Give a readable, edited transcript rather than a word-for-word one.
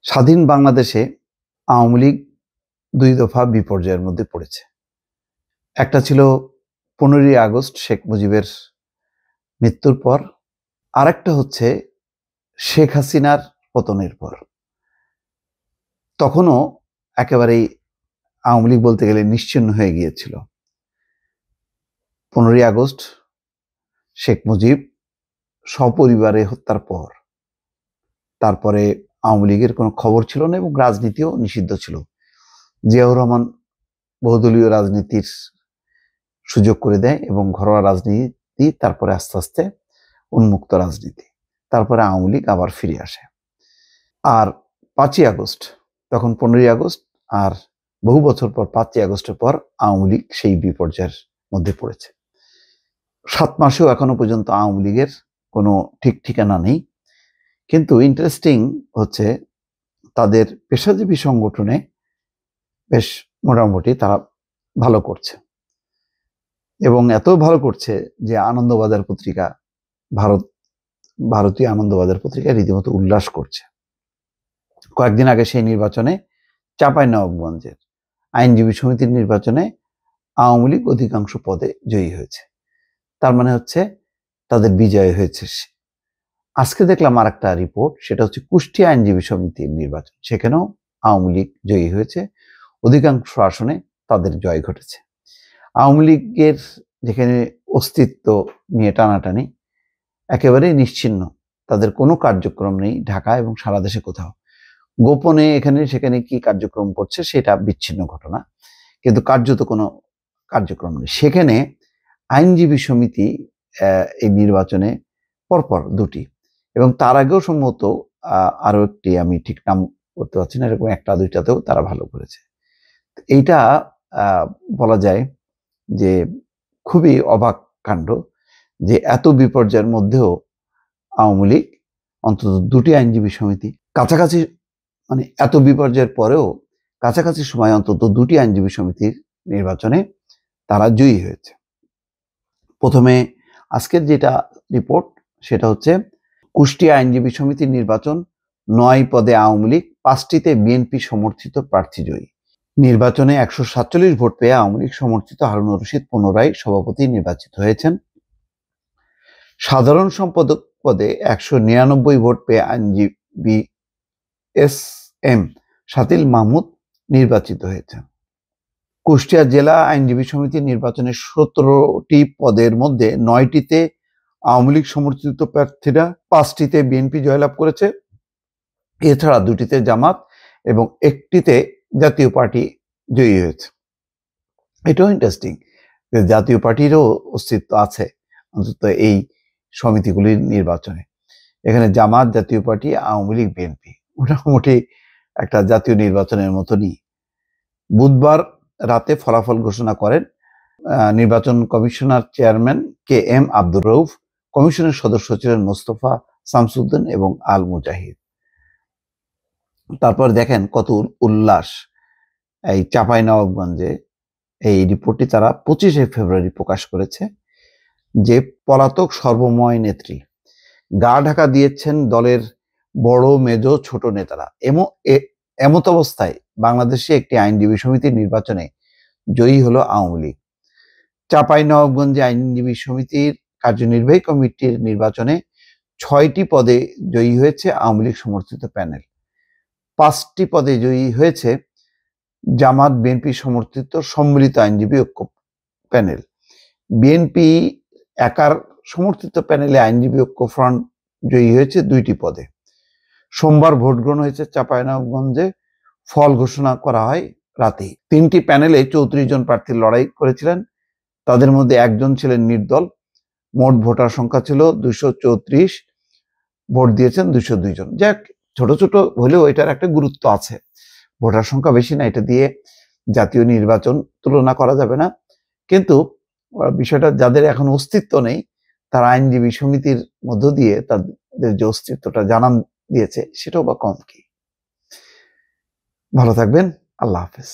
স্বাধীন বাংলাদেশে আওয়ামী লীগ দুই দফা বিপর্যয়ের মধ্যে পড়েছে। একটা ছিল 15ই আগস্ট শেখ মুজিবের মৃত্যুর পর, আরেকটা হচ্ছে শেখ হাসিনার পতনের পর। তখনও একেবারেই আওয়ামী লীগ বলতে গেলে নিশ্চিহ্ন হয়ে গিয়েছিল। 15ই আগস্ট শেখ মুজিব সপরিবারে হত্যার পর তারপরে আওয়ামী লীগের কোনো খবর ছিল না এবং রাজনীতিও নিষিদ্ধ ছিল। জিয়াউর রহমান বহুদলীয় রাজনীতির সুযোগ করে দেয় এবং ঘরোয়া রাজনীতি, তারপরে আস্তে আস্তে উন্মুক্ত রাজনীতি, তারপরে আওয়ামী লীগ আবার ফিরে আসে। আর 5ই আগস্ট, তখন 15ই আগস্ট, আর বহু বছর পর 5ই আগস্টের পর আওয়ামী লীগ সেই বিপর্যয়ের মধ্যে পড়েছে। 7 মাসেও এখনো পর্যন্ত আওয়ামী লীগের কোনো ঠিক ঠিকানা নেই। কিন্তু ইন্টারেস্টিং হচ্ছে তাদের পেশাজীবী সংগঠনে বেশ মোটামুটি তারা ভালো করছে, এবং এত ভালো করছে যে আনন্দবাজার পত্রিকা, ভারতীয় আনন্দবাজার পত্রিকা রীতিমতো উল্লাস করছে। কয়েকদিন আগে সেই নির্বাচনে চাঁপাইনবাবগঞ্জের আইনজীবী সমিতির নির্বাচনে আওয়ামী লীগ অধিকাংশ পদে জয়ী হয়েছে। তার মানে হচ্ছে তাদের বিজয় হয়েছে। আজকে দেখলাম আর একটা রিপোর্ট, সেটা হচ্ছে কুষ্টিয়া আইনজীবী সমিতির নির্বাচন, সেখানেও আওয়ামী লীগ জয়ী হয়েছে, অধিকাংশ আসনে তাদের জয় ঘটেছে। আওয়ামী লীগের যেখানে অস্তিত্ব নিয়ে টানাটানি, একেবারেই নিশ্চিহ্ন, তাদের কোনো কার্যক্রম নেই ঢাকা এবং সারা দেশে কোথাও। গোপনে এখানে সেখানে কি কার্যক্রম করছে সেটা বিচ্ছিন্ন ঘটনা, কিন্তু কার্যত কোনো কার্যক্রম নেই। সেখানে আইনজীবী সমিতি এই নির্বাচনে পরপর দুটি, এবং তার আগেও সম্ভবত আরো একটি, আমি ঠিক নাম করতে পারছি না, এরকম একটা দুইটাতেও তারা ভালো করেছে। এইটা বলা যায় যে খুবই অবাক কাণ্ড যে এত বিপর্যয়ের মধ্যেও আওয়ামী লীগ অন্তত দুটি আইনজীবী সমিতি কাছাকাছি, মানে এত বিপর্যয়ের পরেও কাছাকাছি সময় অন্তত দুটি আইনজীবী সমিতির নির্বাচনে তারা জয়ী হয়েছে। প্রথমে আজকের যেটা রিপোর্ট সেটা হচ্ছে কুষ্টিয়া আইনজীবী সমিতির নির্বাচন, 9 পদে আওয়ামী লীগ, 5টিতে বিএনপি সমর্থিত প্রার্থী জয়ী। নির্বাচনে 147 ভোট পেয়ে আওয়ামী লীগ সমর্থিত হারুনুর রশিদ পুনরায় সভাপতি নির্বাচিত হয়েছেন। সাধারণ সম্পাদক পদে 199 ভোট পেয়ে আইনজীবী এস.এম. শাতিল মাহমুদ নির্বাচিত হয়েছেন। কুষ্টিয়া জেলা আইনজীবী সমিতির নির্বাচনে 17টি পদের মধ্যে 9টিতে আওয়ামী লীগ সমর্থিত প্রার্থীরা, 5টিতে বিএনপি জয়লাভ করেছে, এছাড়া 2টিতে জামাত এবং 1টিতে জাতীয় পার্টি জয়ী হয়েছে। এটাও ইন্টারেস্টিং যে জাতীয় পার্টিরও অস্তিত্ব আছে অন্তত এই সমিতিগুলির নির্বাচনে। এখানে জামাত, জাতীয় পার্টি, আওয়ামী লীগ, বিএনপি মোটামুটি একটা জাতীয় নির্বাচনের মতনই। বুধবার রাতে ফলাফল ঘোষণা করেন নির্বাচন commissioner chairman K M. Abdur Rouf. কমিশনের সদস্য ছিলেন মোস্তফা শামসুদ্দিন এবং আল মুজাহিদ। তারপর দেখেন কত উল্লাস এই চাঁপাইনবাবগঞ্জে। এই রিপোর্টটি তারা 25শে ফেব্রুয়ারি প্রকাশ করেছে যে পলাতক সর্বময় নেত্রী, গা ঢাকা দিয়েছেন দলের বড় মেজ ছোট নেতারা। এমত অবস্থায় বাংলাদেশে একটি আইনজীবী সমিতির নির্বাচনে জয়ী হলো আওয়ামী লীগ। চাঁপাইনবাবগঞ্জে আইনজীবী সমিতির কার্যনির্বাহী কমিটির নির্বাচনে 6টি পদে জয়ী হয়েছে আওয়ামী লীগ সমর্থিত প্যানেল, 5টি পদে জয়ী হয়েছে জামাত বিএনপি সমর্থিত সম্মিলিত আইনজীবী ঐক্য প্যানেল। বিএনপি একার সমর্থিত প্যানেলে আইনজীবী ঐক্য ফ্রন্ট জয়ী হয়েছে 2টি পদে। সোমবার ভোট গ্রহণ হয়েছে চাঁপাইনবাবগঞ্জে, ফল ঘোষণা করা হয় রাতেই। 3টি প্যানেলে 34 জন প্রার্থী লড়াই করেছিলেন, তাদের মধ্যে একজন ছিলেন নির্দল। মোট ভোটার সংখ্যা ছিল 234, ভোট দিয়েছেন 202 জন। যাক, ছোট ছোট হলেও এটার একটা গুরুত্ব আছে। ভোটার সংখ্যা বেশি না, এটা দিয়ে জাতীয় নির্বাচন তুলনা করা যাবে না, কিন্তু বিষয়টা যাদের এখন অস্তিত্ব নেই তারা আইনজীবী সমিতির মধ্য দিয়ে তাদের যে অস্তিত্বটা জানান দিয়েছে, সেটাও বা কম কি। ভালো থাকবেন, আল্লাহ হাফেজ।